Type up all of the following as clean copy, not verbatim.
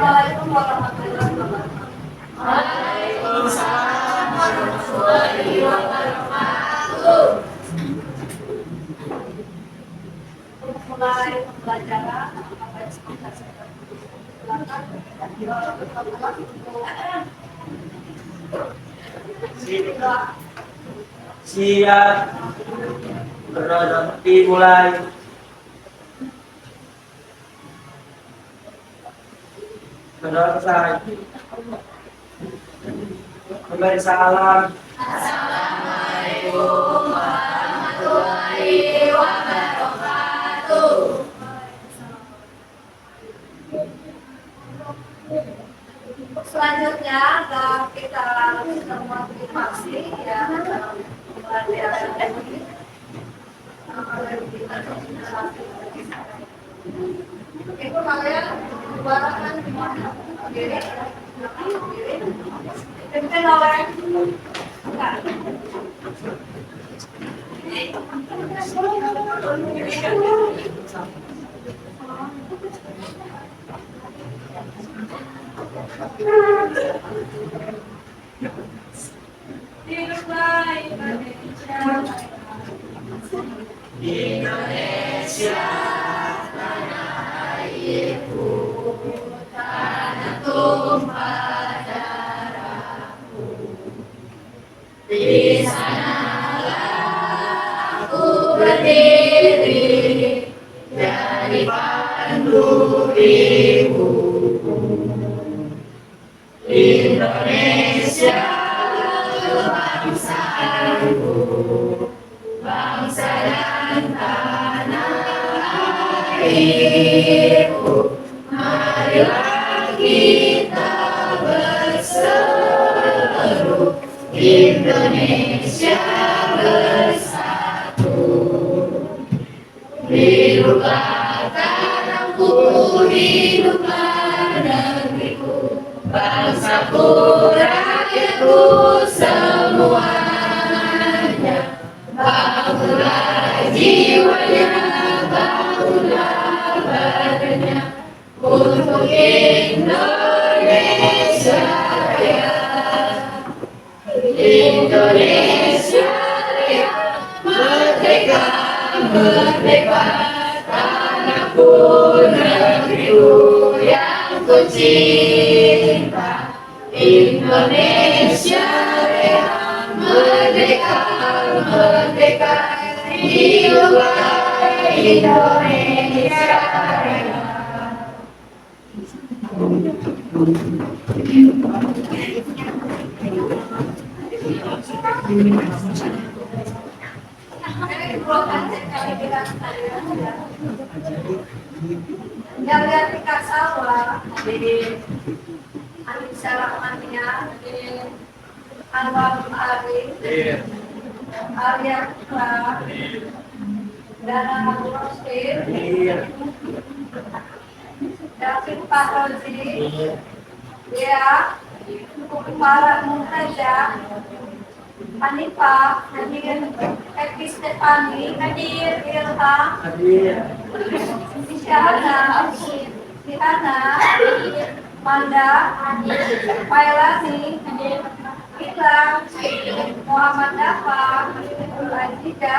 Assalamualaikum warahmatullahi wabarakatuh. Waalaikumsalam warahmatullahi wabarakatuh. Mulai pembelajaran siap berhenti mulai. Selesai. Kembali salam. Assalamualaikum warahmatullahi wabarakatuh. Selanjutnya kita motivasi ya pembelajaran ini. Itu kalian barakan di mana? Diri, diri. Pimpin oleh enggak. Hiduplah Indonesia, tanah airku, tanah tumpah darahku. Di sanalah aku berdiri, jadi pandu ibuku. Indonesia bangsaku, bangsa dan tanah airku. Marilah kita berseru, Indonesia bersatu. Hiduplah tanahku, hiduplah negeriku, bangsaku, rakyatku semuanya. Bangunlah jiwanya, bangunlah badannya, untuk Indonesia Raya. Indonesia Raya, merdeka, merdeka, tanahku, negeriku yang ku cinta. Indonesia Raya, merdeka, merdeka, hiduplah Indonesia Raya. Yang lihat ikan sawah di Anissa Rahmania, di Anwar Ari, Arya Putra, Dana Abu Rosin, David Parozi, ya, para Muntajah, Hanifah, hadir, Epi Stefani, hadir, Ilham, hadir, Isyana, Diana, Manda, Pailani, Ilham, Muhammad Dafa, Aziza,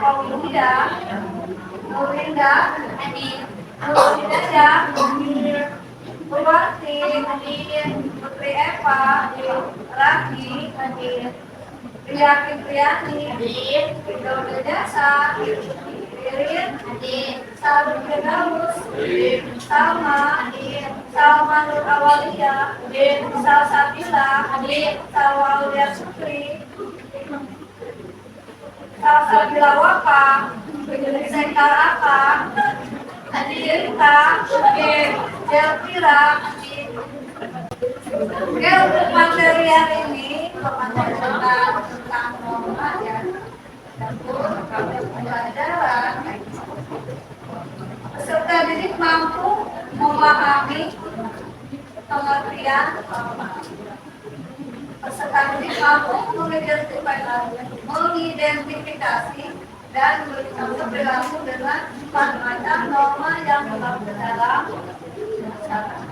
Paulida, Nurinda, Nurinda, Purwati, Putri Eva, Raki, Priyati Priyani, Dodo Jasa, Irin, Salma Firdaus, Salma, Salma Nur Awalia, Salsabila, Salwa Aulia Sukri, Salsabila Wapa, Sekar Apa, Adirita, Jelpira, materi hari ini tentang norma ya, pelajaran peserta didik mampu memahami pengertian norma. Peserta didik mampu mengidentifikasi dan berlaku dengan macam norma yang berlaku dalam masyarakat.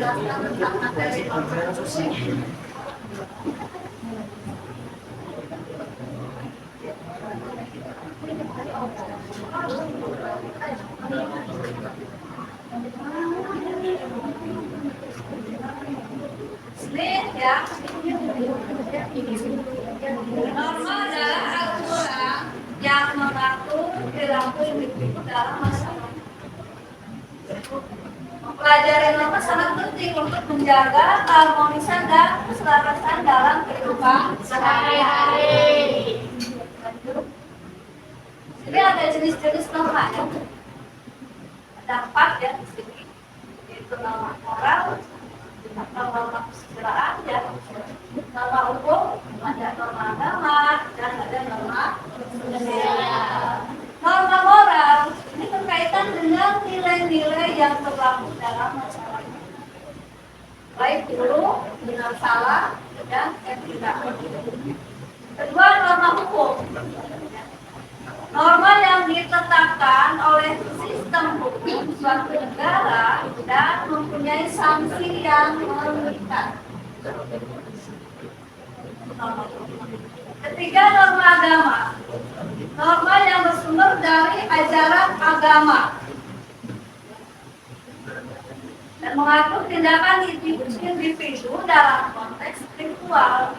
menjelaskan tentang materi sosial. Ini ya, norma adalah aturan yang mengatur perilaku individu dalam masyarakat. Mempelajari norma sangat penting untuk menjaga keharmonisan dan keselarasan dalam kehidupan sehari-hari. Jadi ada jenis-jenis norma ya. Ada 4 ya di sini, yaitu norma moral, norma kesusilaan ya, norma hukum, ada norma agama, dan ada norma sosial. Norma moral ini berkaitan dengan nilai-nilai yang berlaku dalam masyarakat, baik dulu benar salah dan etika. Kedua, norma hukum, norma yang ditetapkan oleh sistem hukum suatu negara dan mempunyai sanksi yang mengikat. Ketiga, norma agama, norma yang bersumber dari ajaran agama dan mengatur tindakan individu dalam konteks spiritual.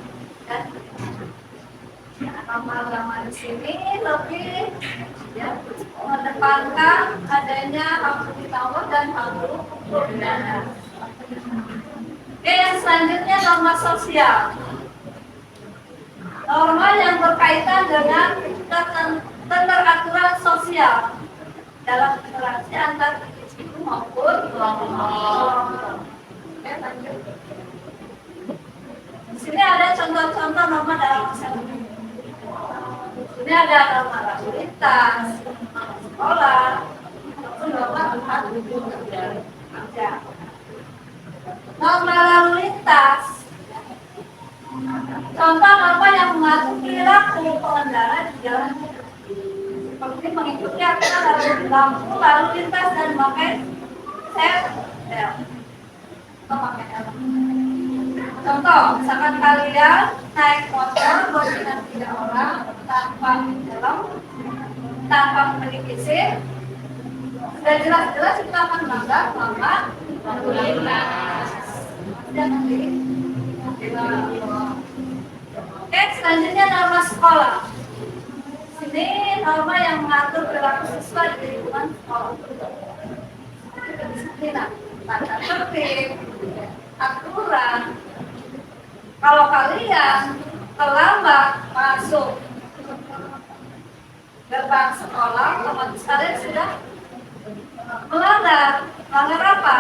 Dan norma agama di sini lebih ya, mengedepankan adanya hak bertawar dan hak berbeda. Oke, yang selanjutnya norma sosial. Norma yang berkaitan dengan keteraturan sosial dalam interaksi antar individu maupun kelompok. Oke, lanjut. Di sini ada contoh-contoh norma dalam masyarakat. Ini ada norma lalu lintas, norma sekolah, maupun norma tempat kerja. Norma lalu lintas, contoh norma yang mengatur perilaku pengendara di jalan seperti mengikuti aturan lampu lalu lintas dan memakai seatbelt atau pakai helm. Contoh, misalkan kalian naik motor dengan 3 orang tanpa helm, tanpa memiliki SIM, sudah jelas-jelas kita akan melanggar norma lalu lintas. Oke, selanjutnya norma sekolah. Sini norma yang mengatur perilaku siswa di lingkungan sekolah. Kedisiplinan, tata tertib, aturan. Kalau kalian terlambat masuk gerbang sekolah, otomatis kalian sudah melanggar. Melanggar apa?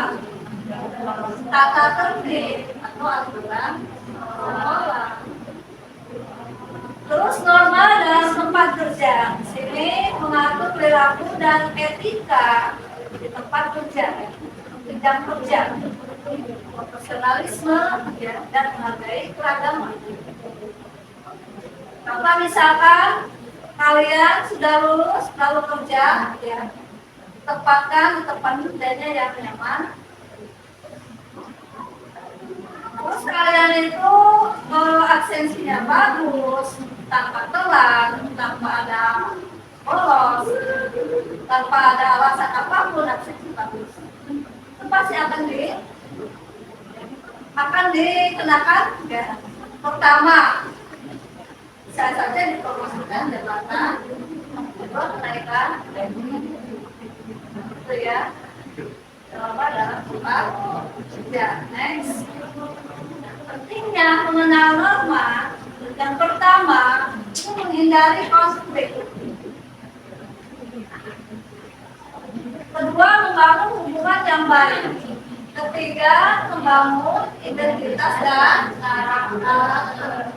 Tata tertib atau aturan sekolah. Terus norma dalam tempat kerja. Sini mengatur perilaku dan etika di tempat kerja, bidang kerja, profesionalisme ya, dan menghargai keragaman. Contoh misalkan kalian sudah lulus lalu kerja ya, tempatkan di tempat kerjanya yang nyaman. Terus kalian itu absensinya bagus, tanpa telat, tanpa ada bolos, tanpa ada alasan apapun, absensi bagus, itu pasti akan dikenakan ya. Pertama, bisa saja dipromosikan jabatan, kedua kenaikan itu ya, dalam tempat kerja. Next, pentingnya mengenal norma. Yang pertama, menghindari konflik. Kedua, membangun hubungan yang baik. Ketiga, membangun identitas dan karakter.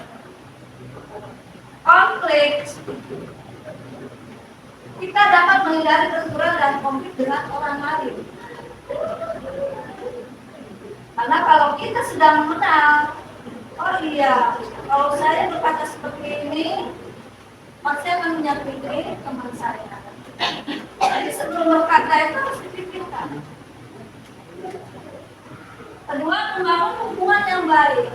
Konflik. Kita dapat menghindari benturan dan konflik dengan orang lain. Karena kalau kita sudah mengenal, oh iya, kalau saya berkata seperti ini, maka saya akan menyakiti teman saya. Jadi sebelum berkata itu harus dipikirkan. Kedua, membangun hubungan yang baik.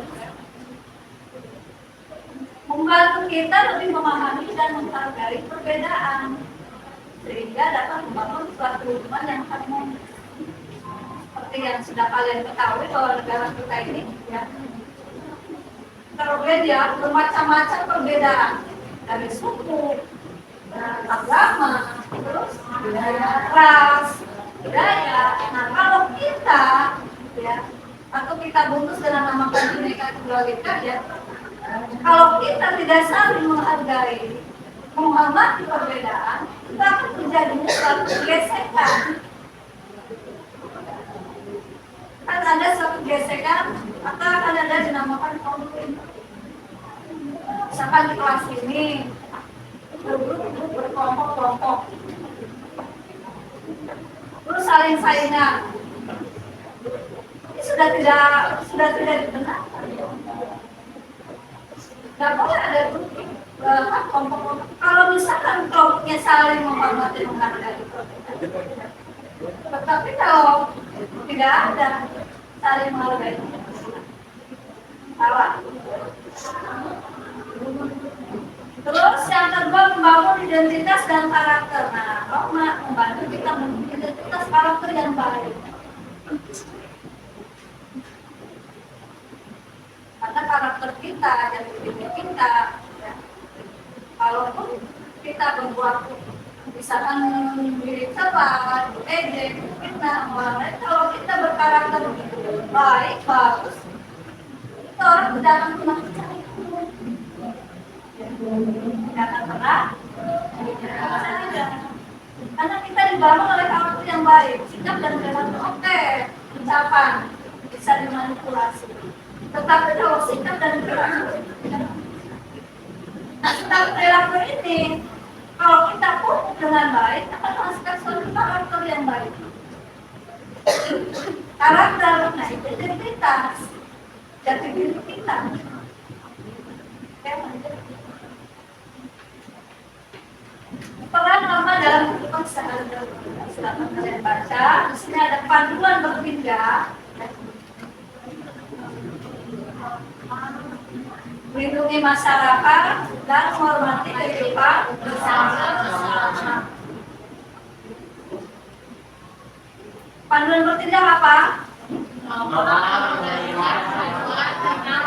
Membantu kita lebih memahami dan menghargai perbedaan, sehingga dapat membangun suatu hubungan yang harmonis. Seperti yang sudah kalian ketahui bahwa negara kita ini ya berbeda, bermacam-macam perbedaan dari suku, dari agama, terus ras, budaya. Nah, kalau kita ya atau kita bungkus dengan nama Bhinneka Tunggal Ika ya, kalau kita tidak saling menghargai, menghormati perbedaan, kita akan terjadi suatu gesekan. Kan ada suatu gesekan, maka akan ada dinamakan konflik. Misalkan di kelas ini bergrup berkelompok-kelompok, terus saling saingan. Ini sudah tidak dibenarkan. Nggak boleh ada kelompok-kelompok. Kalau misalkan kelompoknya saling menghormati menghargai, tetapi kalau tidak ada saling menghargai, salah. Terus yang kedua, membangun identitas dan karakter. Nah, Roma membantu kita membangun identitas karakter yang baik. Karena karakter kita dan diri kita, ya, kalaupun kita berbuat misalkan mirip cepat, ejek, fitnah, kalau kita berkarakter baik, bagus, itu orang tidak akan pernah percaya. Tidak akan pernah percaya. Karena kita dibangun oleh karakter yang baik, sikap dan perilaku oke, ucapan bisa dimanipulasi. Tetapi kalau sikap dan perilaku, nah sikap perilaku ini, kalau kita pun dengan baik, akan menghasilkan suatu karakter yang baik. Karakter, nah itu identitas, jati diri kita. Peran Roma dalam kehidupan sehari-hari. Silakan kalian baca. Di sini ada panduan berpindah. Melindungi masyarakat dan menghormati kehidupan bersama. Panduan bertindak apa?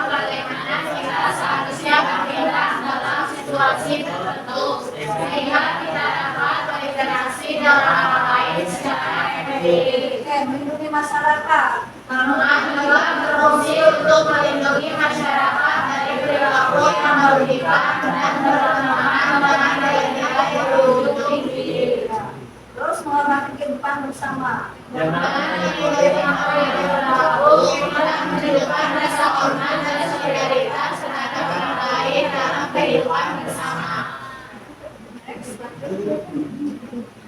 Bagaimana kita seharusnya bertindak dalam situasi tertentu sehingga kita dapat berinteraksi dengan orang lain secara efektif. Melindungi masyarakat. Kedua, berfungsi untuk melindungi masyarakat dari perilaku yang merugikan dan bertentangan dengan nilai-nilai berwujud tinggi. Terus menghormati kehidupan bersama. Dengan mengikuti apa yang berlaku dan menunjukkan rasa hormat dan solidaritas terhadap orang lain dalam kehidupan bersama.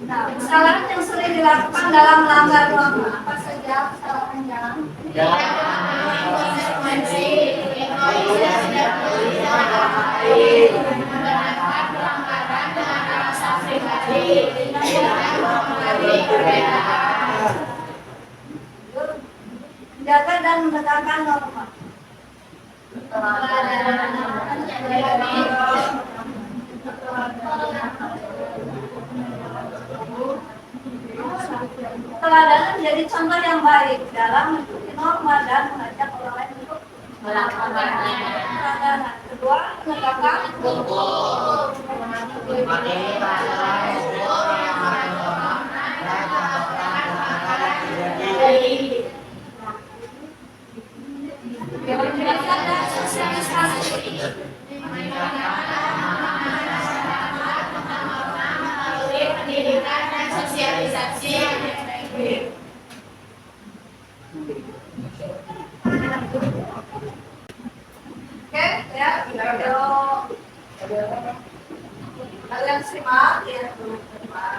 Nah, kesalahan yang sering dilakukan dalam melanggar norma apa saja kesalahannya? Konsekuensi, egois dan tidak baik, membenarkan pelanggaran dengan alasan pribadi, dan menghormati perbedaan. Menjaga dan menegakkan norma. Keteladanan menjadi contoh yang baik dalam mengikuti norma dan mengajak orang lain untuk melakukannya. Keteladanan. Kedua, menegakkan hukum. Pendidikan dan sosialisasi. Melalui pendidikan dan sosialisasi yang efektif. Oke, ya, video kalian simak ya, teman-teman.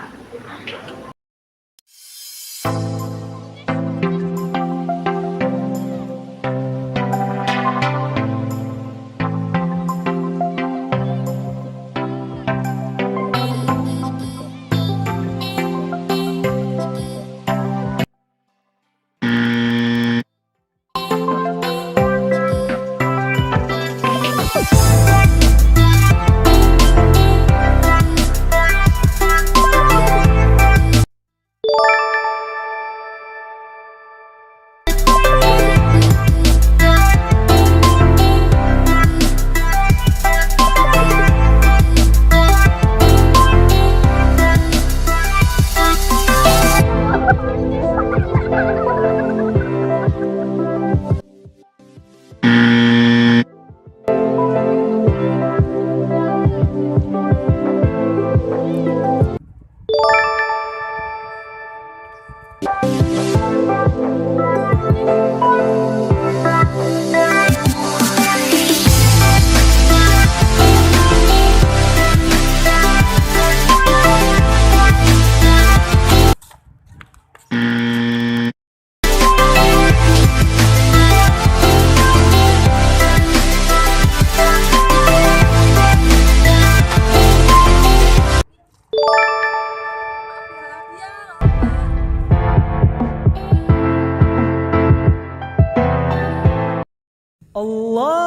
Allah.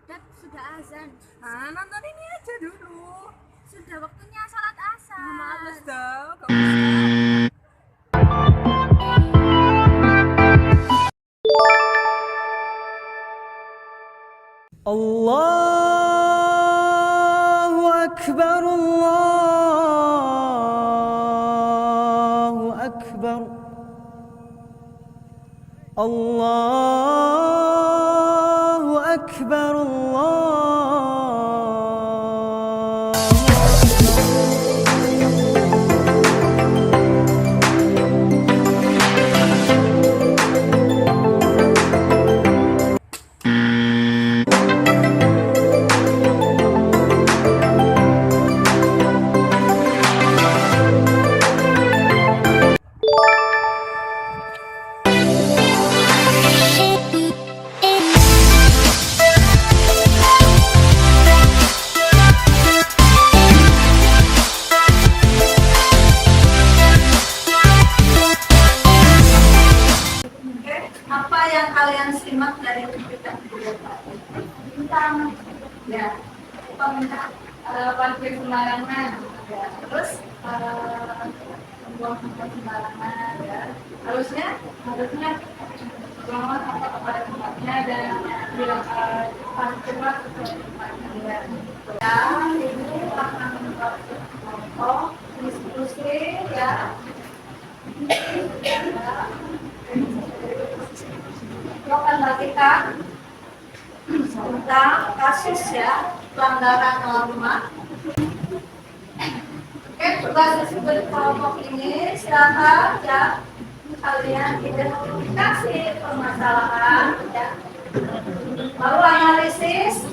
Dad, sudah azan. Nonton ini aja dulu. Sudah waktunya sholat asar. Males dong, gak usah. Allahu Akbar, Allahu Akbar, Allahu Akbar, Allah. Oke, apa yang kalian simak dari cuplikan video tadi? Bintang, ya, peminta parkir sembarangan, ya. Terus membuang sampah sembarangan, ya. Harusnya buang sampah kepada tempatnya dan bilang parkirlah sesuai tempatnya. Ya, ini akan membuat contoh diskusi, ya. Akan bagikan tentang kasus ya pelanggaran norma. Oke, tugas disebut kelompok ini silakan ya kalian identifikasi permasalahan ya, lalu analisis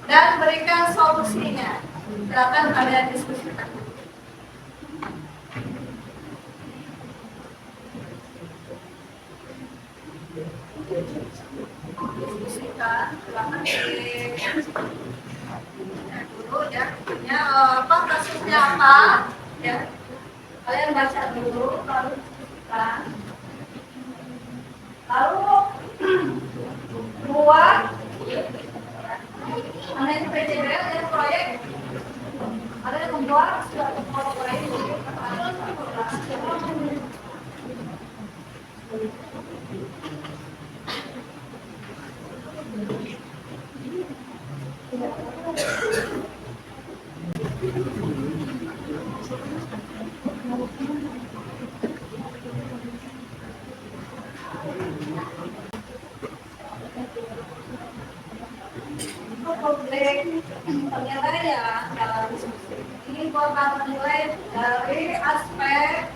dan berikan solusinya. Silakan kalian diskusikan. Diskusikan, silakan dulu ya, apa kasusnya apa ya, kalian baca dulu lalu diskusikan, lalu buat analisis PJBL dan proyek, kalian membuat suatu proyek. Publik penilaian dalam diskusi ini bakal menilai dari aspek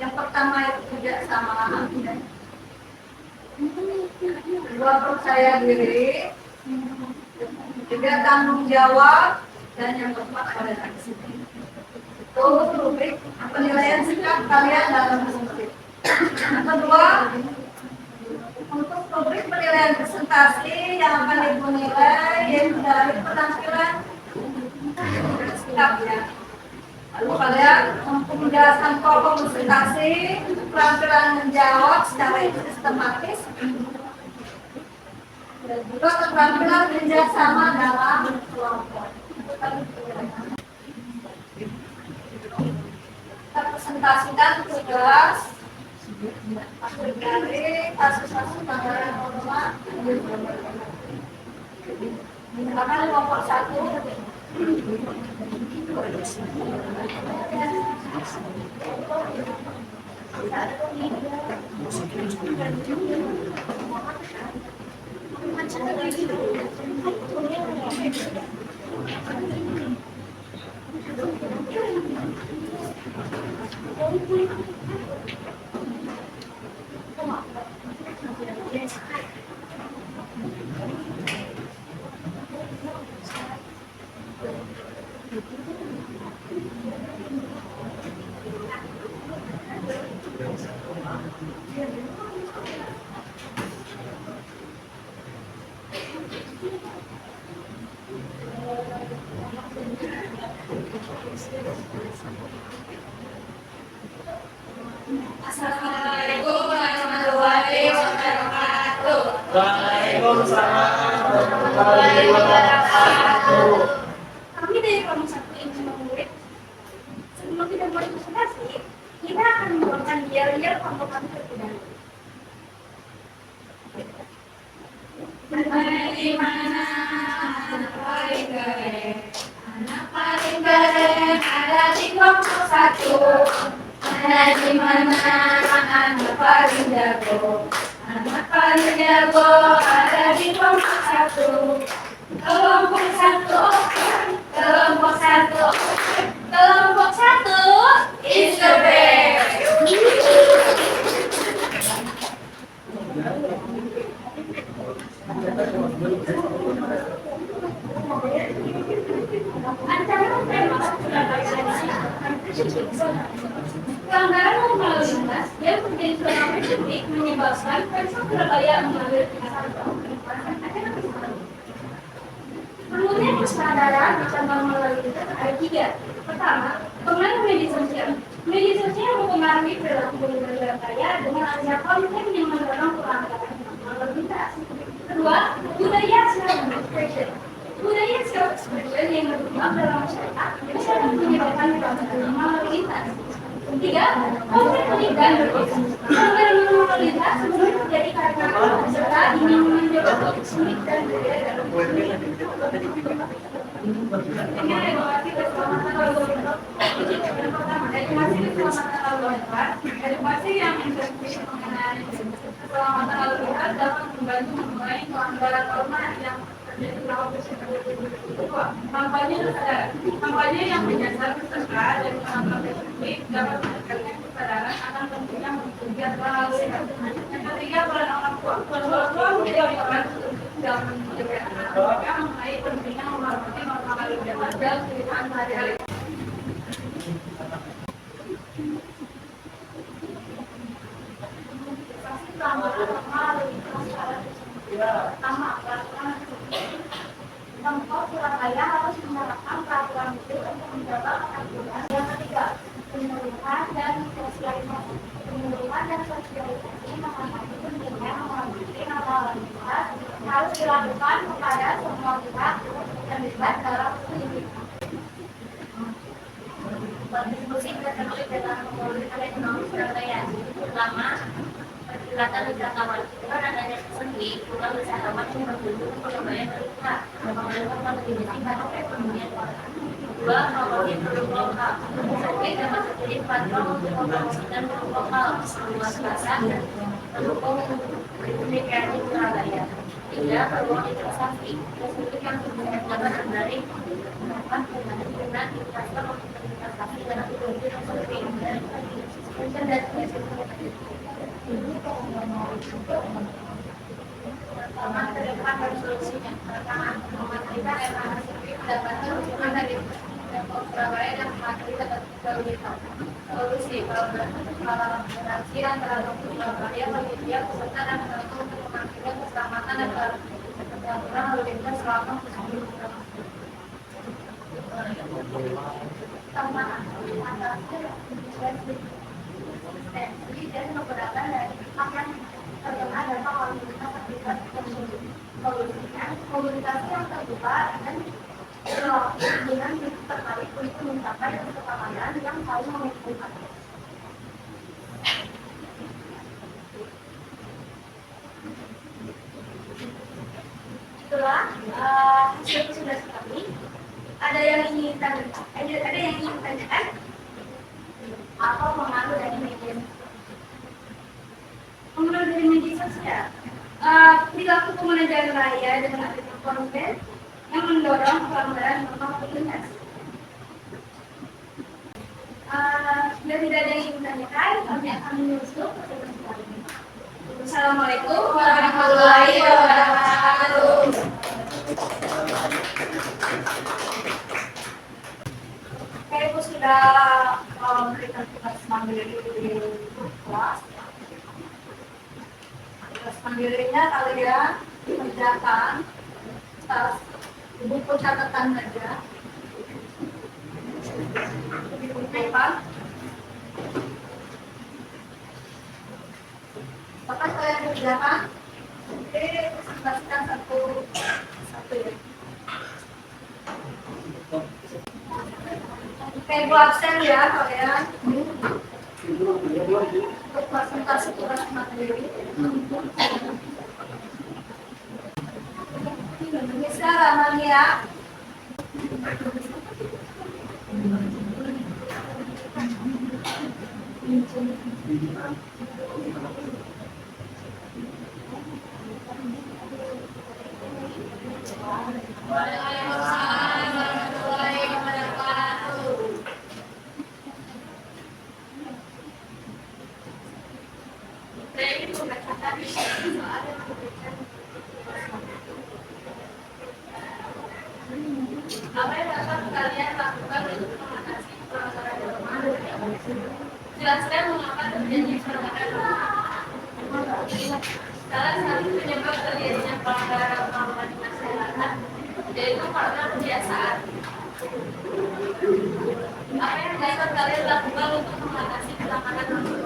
yang pertama itu kerjasama, kedua percaya diri, tiga tanggung jawab, dan yang keempat toleransi. Itu rubrik penilaian sikap kalian dalam diskusi. Yang kedua, untuk rubrik penilaian presentasi yang akan dinilai yaitu dari penampilan sikapnya. Lalu kalian untuk menjelaskan pokok presentasi, keterampilan menjawab secara sistematis, dan juga keterampilan kerjasama dalam kelompok. Kita presentasikan tugas dari kasus-kasus pelanggaran norma. Misalkan kelompok 1. Assalamualaikum warahmatullahi wabarakatuh. Waalaikumsalam warahmatullahi wabarakatuh. Kami dari kelompok 1 Insan Murid, sebelum kita mulai presentasi, kita akan membawakan yel-yel kelompok kami terlebih dahulu. Di mana anak paling keren? Anak paling keren ada di kelompok 1. Ada di mana anak paling jago? Anak paling jago ada di kelompok 1. Kelompok 1, kelompok 1, kelompok 1 is the best. Pelanggaran lalu lintas yang menjadi zona publik menyebabkan Pemkot Surabaya mengambil tindakan. Perlunya kesadaran bersama lalu lintas ada 3. Pertama, pengaruh media sosial. Media sosial mempengaruhi perilaku pengguna jalan raya dengan adanya konten yang mendorong pelanggaran lalu lintas. Kedua, budaya self-expression. Budaya self-expression yang berkembang dalam masyarakat bisa menyebabkan pelanggaran lalu lintas. Ketiga, konflik dan berbeda. Pelanggaran lalu lintas sering terjadi karena peserta ingin menunjukkan konflik dan berbeda dalam dengan edukasi keselamatan lalu lintas. Yang pertama, edukasi keselamatan lalu lintas. Edukasi yang intensif mengenai keselamatan lalu lintas dapat membantu mengurangi pelanggaran norma yang terjadi dalam persidangan. Kedua, kampanye kesadaran. Kampanye yang menyasar peserta dan penonton publik dapat meningkatkan kesadaran akan pentingnya mengikuti aturan lalu lintas. Yang ketiga, peran orang tua. Orang tua menjadi peran dalam menjaga anak mereka mengenai pentingnya menghormati norma lalu lintas dalam kehidupan sehari-hari. Pemkot Surabaya harus menerapkan peraturan itu untuk menjaga ketertiban. Yang ketiga, penyuluhan dan sosialisasi. Penyuluhan dan sosialisasi mengenai pentingnya menghormati norma lalu lintas harus dilakukan kepada semua pihak terlibat dalam pendidikan. Berdiskusi terkait dengan pemulihan ekonomi Surabaya. Pertama, pergerakan wisatawan. Dengan adanya sendiri, bukan wisatawan yang berkunjung ke Surabaya terlihat mengalami kontribusi pada perekonomian kota. Kedua, promosi produk lokal. Survei dapat menjadi platform untuk mempromosikan produk lokal seluas pasar dan mendukung ekonomi kreatif Surabaya. Tiga, peluang investasi. Resiko yang dapat dari melakukan dengan investor untuk investasi dalam industri survei dan pertama, terdepan dari solusinya. Pertama, memastikan evaluasi survei mendapatkan dukungan dari Pemkot Surabaya dan mematuhi lalu lintas. Solusi, kolaborasi antara Pemkot Surabaya, panitia, peserta dan penonton untuk memastikan keselamatan dan keteraturan lalu lintas selama musim liburan. Pertama, mengatasi eksistensi dan keberadaan dari pihak yang terkena dampak lalu lintas akibat tersebut. Solusinya, komunikasi yang terbuka dan dengan pihak terkait untuk mencapai kesepakatan yang saling menguntungkan. Setelah hasil presentasi kami, ada yang ingin tanyakan atau pengaruh dari media sosial. Pengaruh dari media sosial, perilaku pengguna jalan raya dengan adanya konten yang mendorong pelanggaran norma lalu lintas. Sudah tidak ada yang ingin selesai, kami akan menyusul ke selanjutnya. Assalamualaikum warahmatullahi wabarakatuh. Oke, Ibu sudah memberikan tugas mandiri di kelas. Tugas mandirinya kalian kerjakan atas buku catatan saja. Di buku paper. Bapak kalian kerjakan. Oke, presentasikan satu ya. Oke, Ibu absen ya kalian. Untuk presentasi tugas materi. Bisa Ramania. Apa yang dapat kalian lakukan untuk mengatasi pelanggaran rumah? Jelaskan mengapa terjadi pelanggaran rumah. Salah satu penyebab terjadinya pelanggaran rumah di masyarakat yaitu karena kebiasaan. Apa yang dapat kalian lakukan untuk mengatasi pelanggaran rumah?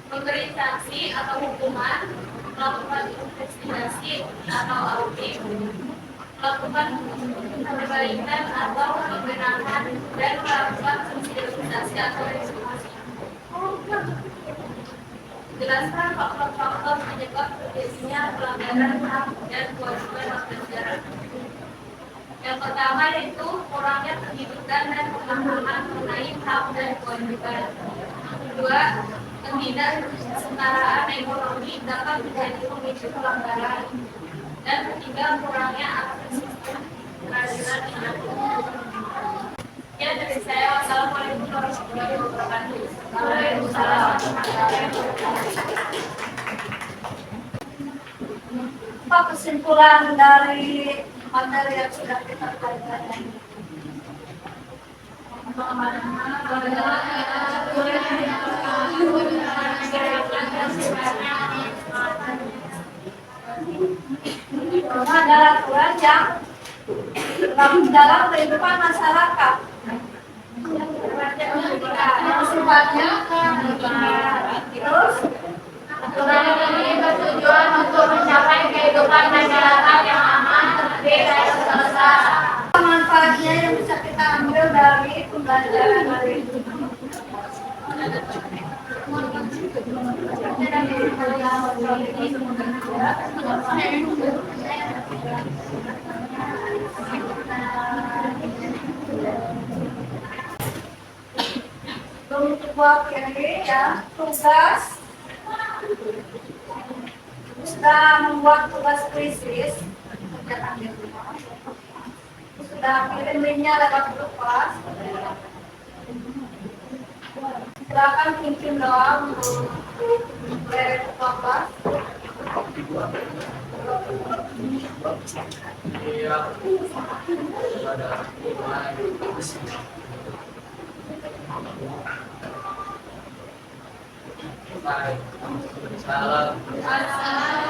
Memberi sanksi atau hukuman, melakukan investigasi atau audit, melakukan perbaikan atau pembenahan, dan melakukan sosialisasi atau edukasi. Jelaskan faktor-faktor penyebab terjadinya pelanggaran hak dan kewajiban warga negara. Yang pertama yaitu kurangnya pendidikan dan pemahaman mengenai hak dan kewajiban. Kedua, ketidaksetaraan ekonomi dapat menjadi pemicu pelanggaran. Dan ketiga, kurangnya akses sistem peradilan yang ada. Ya, dari saya, wassalamualaikum warahmatullahi wabarakatuh. Waalaikumsalam warahmatullahi wabarakatuh. Apa kesimpulan dari materi yang sudah kita pelajari? Norma adalah aturan yang dalam kehidupan masyarakat yang sifatnya terus aturan ini bertujuan untuk mencapai kehidupan masyarakat yang aman, tertib, dan sentosa. Manfaatnya yang bisa kita ambil dari pembelajaran hari ini. Untuk buat ini ya, tugas sudah membuat tugas krisis, sudah kirim linknya lewat grup kelas. Silakan pimpin doang untuk dari ketua kelas. Salam.